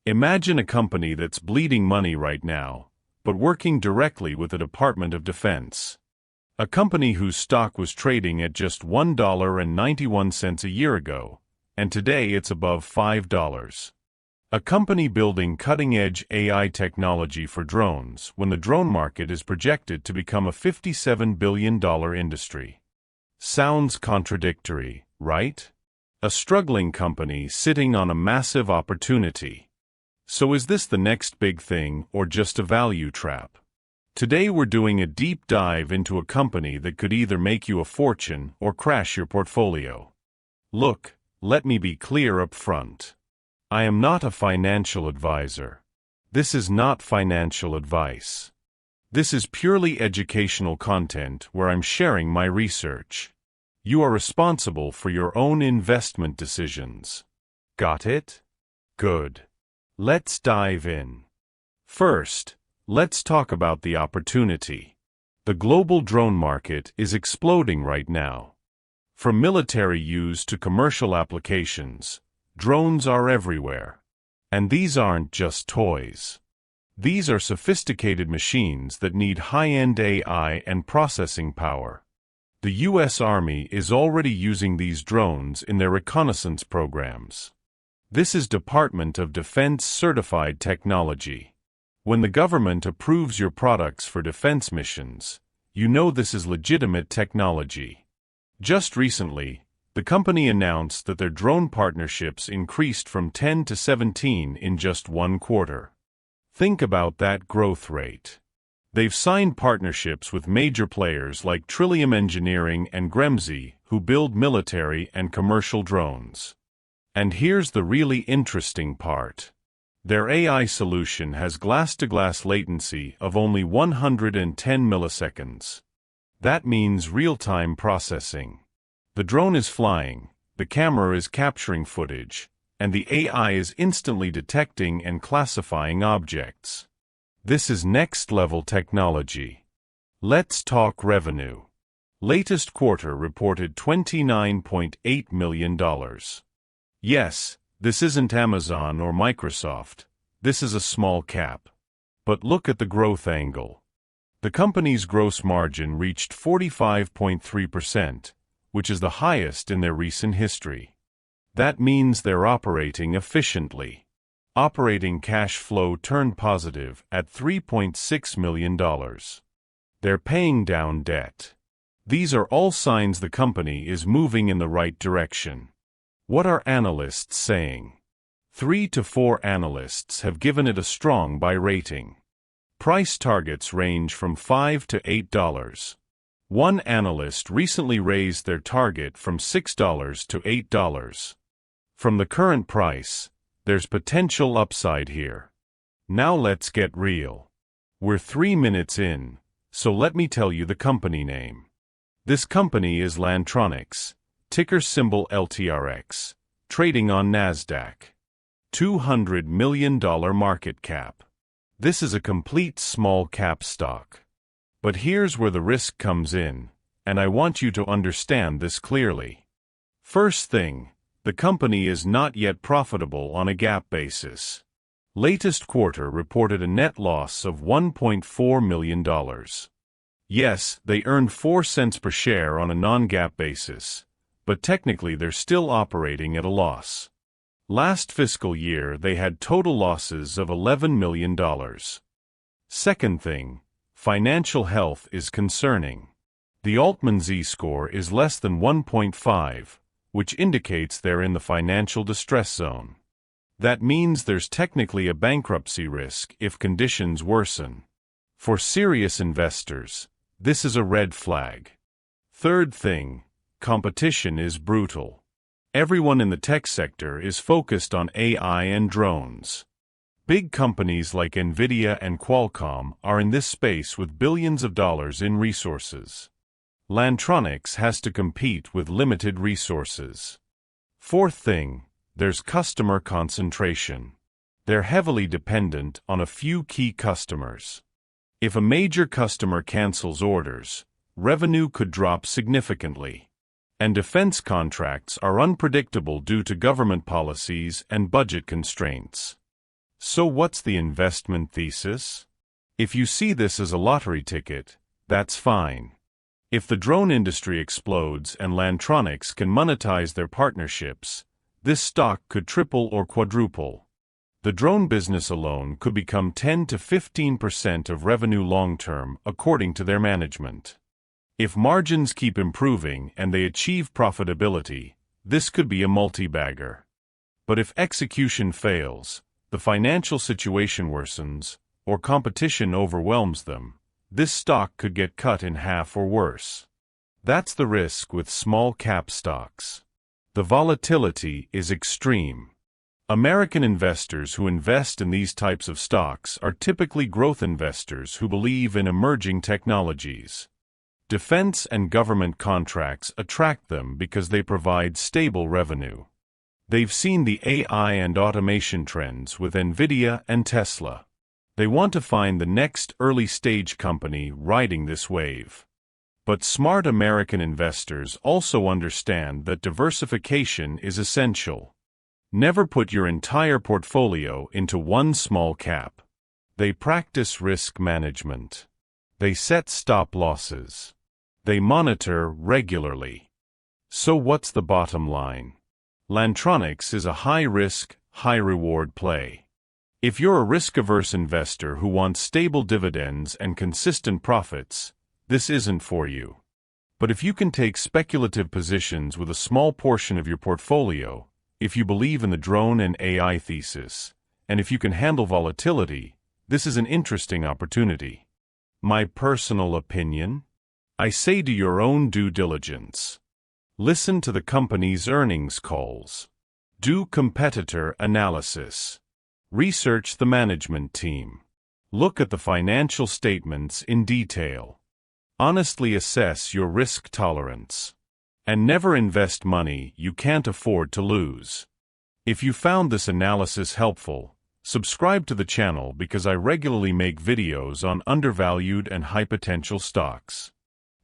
Imagine a company that's bleeding money right now, but working directly with the Department of Defense. A company whose stock was trading at just $1.91 a year ago, and today it's above $5. A company building cutting-edge AI technology for drones when the drone market is projected to become a $57 billion industry. Sounds contradictory, right? A struggling company sitting on a massive opportunity. So is this the next big thing or just a value trap? Today we're doing a deep dive into a company that could either make you a fortune or crash your portfolio. Look, let me be clear up front. I am not a financial advisor. This is not financial advice. This is purely educational content where I'm sharing my research. You are responsible for your own investment decisions. Got it? Good. Let's dive in. First, let's talk about the opportunity. The global drone market is exploding right now. From military use to commercial applications, drones are everywhere. And these aren't just toys. These are sophisticated machines that need high-end AI and processing power. The U.S. Army is already using these drones in their reconnaissance programs. This is Department of Defense certified technology. When the government approves your products for defense missions, you know this is legitimate technology. Just recently, the company announced that their drone partnerships increased from 10 to 17 in just one quarter. Think about that growth rate. They've signed partnerships with major players like Trillium Engineering and Gremsy, who build military and commercial drones. And here's the really interesting part. Their AI solution has glass-to-glass latency of only 110 milliseconds. That means real-time processing. The drone is flying, the camera is capturing footage, and the AI is instantly detecting and classifying objects. This is next-level technology. Let's talk revenue. Latest quarter reported $29.8 million. Yes, this isn't Amazon or Microsoft. This is a small cap. But look at the growth angle. The company's gross margin reached 45.3%, which is the highest in their recent history. That means they're operating efficiently. Operating cash flow turned positive at $3.6 million. They're paying down debt. These are all signs the company is moving in the right direction. What are analysts saying? 3 to 4 analysts have given it a strong buy rating. Price targets range from $5 to $8. One analyst recently raised their target from $6 to $8. From the current price, there's potential upside here. Now let's get real. We're 3 minutes in, so let me tell you the company name. This company is Lantronix, ticker symbol LTRX, trading on NASDAQ. $200 million market cap. This is a complete small cap stock. But here's where the risk comes in, and I want you to understand this clearly. First thing, the company is not yet profitable on a GAAP basis. Latest quarter reported a net loss of $1.4 million. Yes, they earned 4 cents per share on a non-GAAP basis, but technically they're still operating at a loss. Last fiscal year they had total losses of $11 million. Second thing, financial health is concerning. The Altman Z-score is less than 1.5, which indicates they're in the financial distress zone. That means there's technically a bankruptcy risk if conditions worsen. For serious investors, this is a red flag. Third thing, competition is brutal. Everyone in the tech sector is focused on AI and drones. Big companies like NVIDIA and Qualcomm are in this space with billions of dollars in resources. Lantronix has to compete with limited resources. Fourth thing, there's customer concentration. They're heavily dependent on a few key customers. If a major customer cancels orders, revenue could drop significantly. And defense contracts are unpredictable due to government policies and budget constraints. So what's the investment thesis? If you see this as a lottery ticket, that's fine. If the drone industry explodes and Lantronix can monetize their partnerships, this stock could triple or quadruple. The drone business alone could become 10 to 15% of revenue long-term, according to their management. If margins keep improving and they achieve profitability, this could be a multi-bagger. But if execution fails, the financial situation worsens, or competition overwhelms them, this stock could get cut in half or worse. That's the risk with small-cap stocks. The volatility is extreme. American investors who invest in these types of stocks are typically growth investors who believe in emerging technologies. Defense and government contracts attract them because they provide stable revenue. They've seen the AI and automation trends with NVIDIA and Tesla. They want to find the next early-stage company riding this wave. But smart American investors also understand that diversification is essential. Never put your entire portfolio into one small cap. They practice risk management. They set stop losses. They monitor regularly. So what's the bottom line? Lantronix is a high-risk, high-reward play. If you're a risk-averse investor who wants stable dividends and consistent profits, this isn't for you. But if you can take speculative positions with a small portion of your portfolio, if you believe in the drone and AI thesis, and if you can handle volatility, this is an interesting opportunity. My personal opinion? I say do your own due diligence. Listen to the company's earnings calls. Do competitor analysis. Research the management team. Look at the financial statements in detail. Honestly assess your risk tolerance. And never invest money you can't afford to lose. If you found this analysis helpful, subscribe to the channel because I regularly make videos on undervalued and high-potential stocks.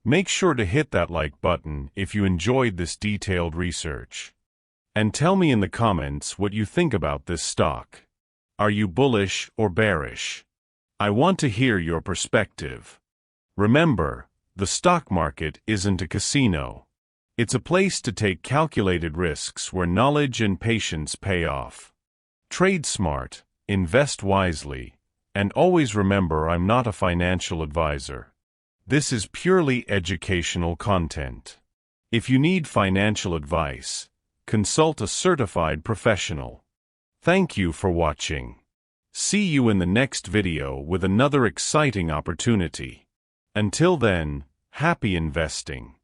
Make sure to hit that like button if you enjoyed this detailed research. And tell me in the comments what you think about this stock. Are you bullish or bearish? I want to hear your perspective. Remember, the stock market isn't a casino. It's a place to take calculated risks where knowledge and patience pay off. Trade smart, invest wisely, and always remember I'm not a financial advisor. This is purely educational content. If you need financial advice, consult a certified professional. Thank you for watching. See you in the next video with another exciting opportunity. Until then, happy investing.